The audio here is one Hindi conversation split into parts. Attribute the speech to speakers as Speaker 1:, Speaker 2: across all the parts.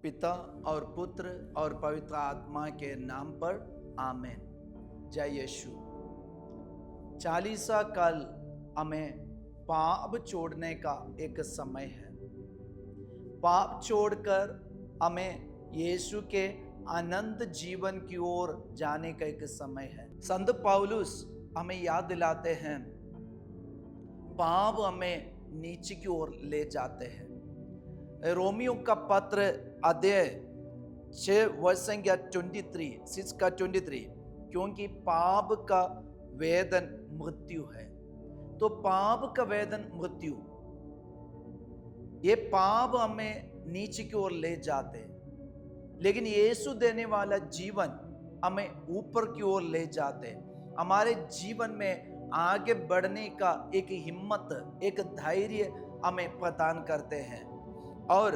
Speaker 1: पिता और पुत्र और पवित्र आत्मा के नाम पर आमेन। जय यीशु। चालीसा काल हमें पाप छोड़ने का एक समय है। पाप छोड़कर हमें यीशु के अनंत जीवन की ओर जाने का एक समय है। संत पौलुस हमें याद दिलाते हैं, पाप हमें नीचे की ओर ले जाते हैं। रोमियो का पत्र अध्याय 6 वर्ष संख्या 23 का 23, क्योंकि पाप का वेदन मृत्यु है। तो पाप का वेदन मृत्यु, ये पाप हमें नीचे की ओर ले जाते हैं, लेकिन यीशु देने वाला जीवन हमें ऊपर की ओर ले जाते हैं। हमारे जीवन में आगे बढ़ने का एक हिम्मत, एक धैर्य हमें प्रदान करते हैं। और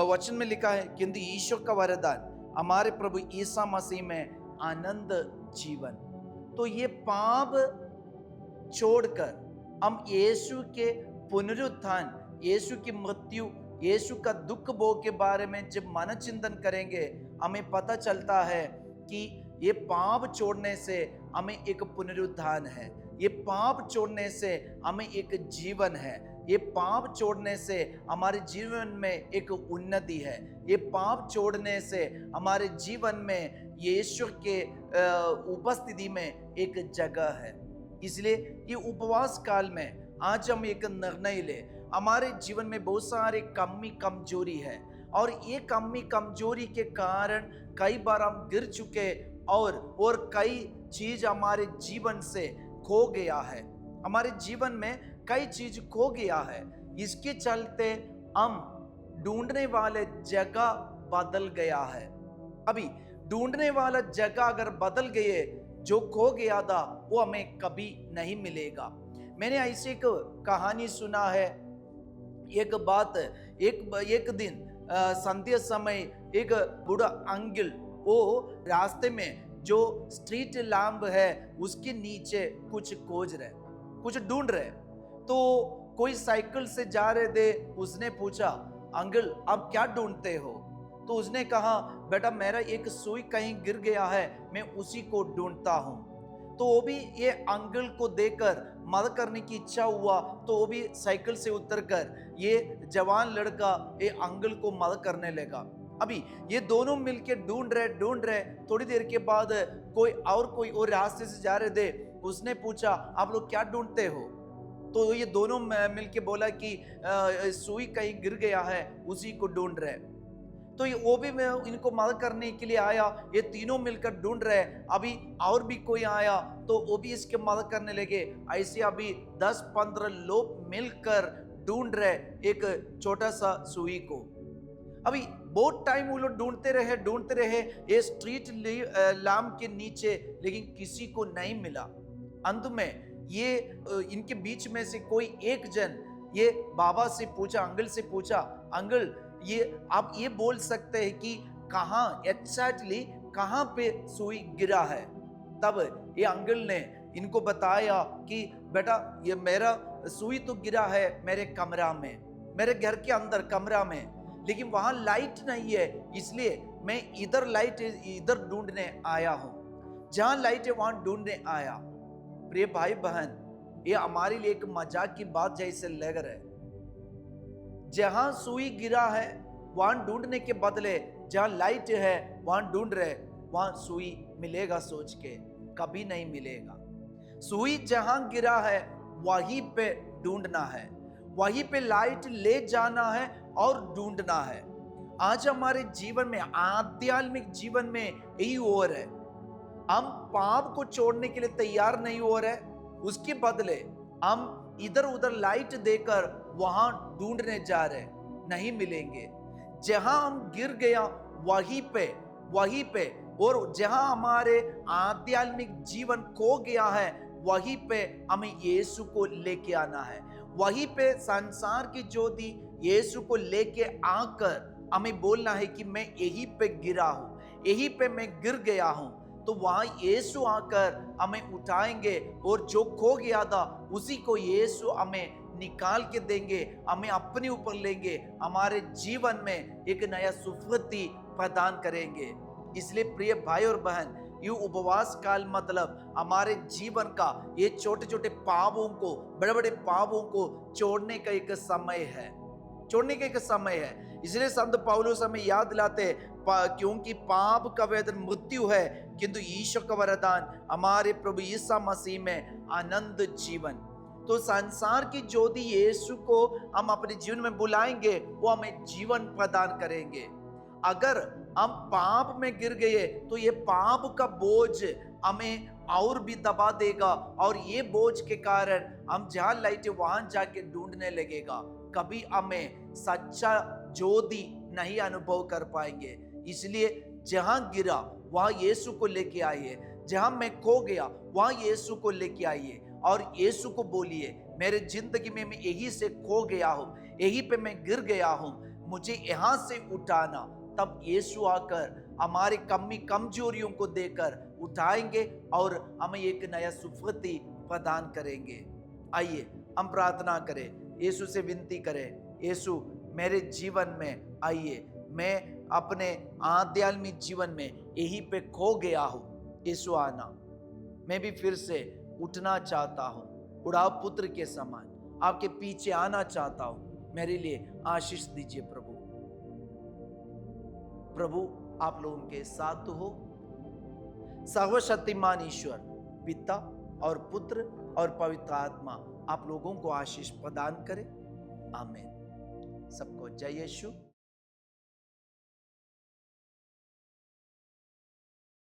Speaker 1: वचन में लिखा है, किंतु ईश्वर का वरदान हमारे प्रभु ईसा मसीह में आनंद जीवन। तो ये पाप छोड़कर हम यीशु के पुनरुत्थान, यीशु की मृत्यु, यीशु का दुख भोग के बारे में जब मन चिंतन करेंगे, हमें पता चलता है कि ये पाप छोड़ने से हमें एक पुनरुत्थान है, ये पाप छोड़ने से हमें एक जीवन है, ये पाप छोड़ने से हमारे जीवन में एक उन्नति है, ये पाप छोड़ने से हमारे जीवन में यीशु के उपस्थिति में एक जगह है। इसलिए ये उपवास काल में आज हम एक निर्णय ले। हमारे जीवन में बहुत सारे कमी कमजोरी है, और ये कमी कमजोरी के कारण कई बार हम गिर चुके और कई चीज हमारे जीवन से खो गया है। हमारे जीवन में कई चीज खो गया है। इसके चलते हम ढूंढने वाले जगह बदल गया है। अभी ढूंढने वाला जगह अगर बदल गए, जो खो गया था वो हमें कभी नहीं मिलेगा। मैंने ऐसी एक कहानी सुना है। एक बात, एक दिन संध्या समय एक बूढ़ा अंकल वो रास्ते में जो स्ट्रीट लैंप है उसके नीचे कुछ खोज रहे, कुछ ढूंढ रहे। तो कोई साइकिल से जा रहे थे, उसने पूछा, अंकल आप क्या ढूंढते हो? तो उसने कहा, बेटा मेरा एक सुई कहीं गिर गया है, मैं उसी को ढूंढता हूं। तो वो भी ये अंकल को देखकर मदद करने की इच्छा हुआ, तो वो भी साइकिल से उतरकर ये जवान लड़का ये अंकल को मदद करने लगा। अभी ये दोनों मिलके ढूंढ रहे। थोड़ी देर के बाद कोई और रास्ते से जा रहे थे, उसने पूछा, आप लोग क्या ढूंढते हो? तो ये दोनों मिलके बोला कि सुई कहीं गिर गया है, उसी को ढूंढ रहे। तो वो भी मैं इनको मदद करने के लिए आया, ये तीनों मिलकर ढूंढ रहे। अभी और भी कोई आया तो वो भी इसके मदद करने लगे। ऐसे अभी 10-15 लोग मिलकर ढूंढ रहे एक छोटा सा सुई को। अभी बहुत टाइम वो लोग ढूंढते रहे ये स्ट्रीट लैंप के नीचे, लेकिन किसी को नहीं मिला। अंत में ये इनके बीच में से कोई एक जन ये बाबा से पूछा, अंकल से पूछा, अंकल ये आप ये बोल सकते हैं कि कहाँ एग्जैक्टली कहाँ पे सुई गिरा है? तब ये अंकल ने इनको बताया कि बेटा ये मेरा सुई तो गिरा है मेरे कमरा में, मेरे घर के अंदर कमरा में, लेकिन वहां लाइट नहीं है, इसलिए मैं इधर ढूंढने आया हूं। जहां लाइट है वहां ढूंढने आया। प्रिय भाई बहन, ये हमारे लिए एक मजाक की बात जैसे लग रहा है। जहां सुई गिरा है वहां ढूंढने के बदले जहां लाइट है वहां ढूंढ रहे, वहां सुई मिलेगा सोच के, कभी नहीं मिलेगा। सुई जहां गिरा है वहीं पे ढूंढना है, वहीं पे लाइट ले जाना है और ढूंढना है। आज हमारे जीवन में, आध्यात्मिक जीवन में यही हो रहा है। हम पाप को छोड़ने के लिए तैयार नहीं हो रहे, उसके बदले हम इधर उधर लाइट देकर वहां ढूंढने जा रहे, नहीं मिलेंगे। जहां हम गिर गया वहीं पे और जहां हमारे आध्यात्मिक जीवन खो गया है वहीं पे हमें यीशु को लेके आना है। वहीं पे संसार की ज्योति यीशु को लेके आकर हमें बोलना है कि मैं यहीं पे गिरा हूं, यहीं पे मैं गिर गया हूं। तो वहां यीशु आकर हमें उठाएंगे और जो खो गया था उसी को यीशु हमें निकाल के देंगे, हमें अपने ऊपर लेंगे, हमारे जीवन में एक नया सुफलती प्रदान करेंगे। इसलिए प्रिय भाई और बहन, ये उपवास काल मतलब हमारे जीवन का ये छोटे छोटे पापों को, बड़े बड़े पापों को छोड़ने का एक समय है, छोड़ने का एक समय है। इसलिए संत पौलुस हमें याद दिलाते हैं, क्योंकि पाप का वेतन मृत्यु है, किंतु ईश्वर का वरदान हमारे प्रभु यीशु मसीह में आनंद जीवन। तो संसार की ज्योति यीशु को हम अपने जीवन में बुलाएंगे, वो हमें जीवन प्रदान करेंगे। अगर हम पाप में गिर गए तो ये पाप का बोझ हमें और भी दबा देगा, और ये बोझ के कारण हम जहां लाइट वहां जाके ढूंढने लगेगा, कभी हमें सच्चा ज्योति नहीं अनुभव कर पाएंगे। इसलिए जहां गिरा वहां यीशु को लेके आइए, जहां मैं खो गया वहां यीशु को लेके आइए, और यीशु को बोलिए, मेरे जिंदगी में मैं यही से खो गया हूं, यही पे मैं गिर गया हूं, मुझे यहां से उठाना। तब यीशु आकर हमारी कमजोरियों को देकर उठाएंगे और हमें एक नया सुफलती प्रदान करेंगे। आइए हम प्रार्थना करें, यीशु से विनती करें, यीशु मेरे जीवन में आइए, मैं अपने आध्यात्मिक जीवन में यहीं पे खो गया हूं, यीशु आना, मैं भी फिर से उठना चाहता हूं, उड़ाव पुत्र के समान आपके पीछे आना चाहता हूं, मेरे लिए आशीष दीजिए प्रभु। प्रभु आप लोगों के साथ हो। सर्वशक्तिमान ईश्वर पिता और पुत्र और पवित्र आत्मा आप लोगों को आशीष प्रदान करे। आमीन। सबको जय यीशु।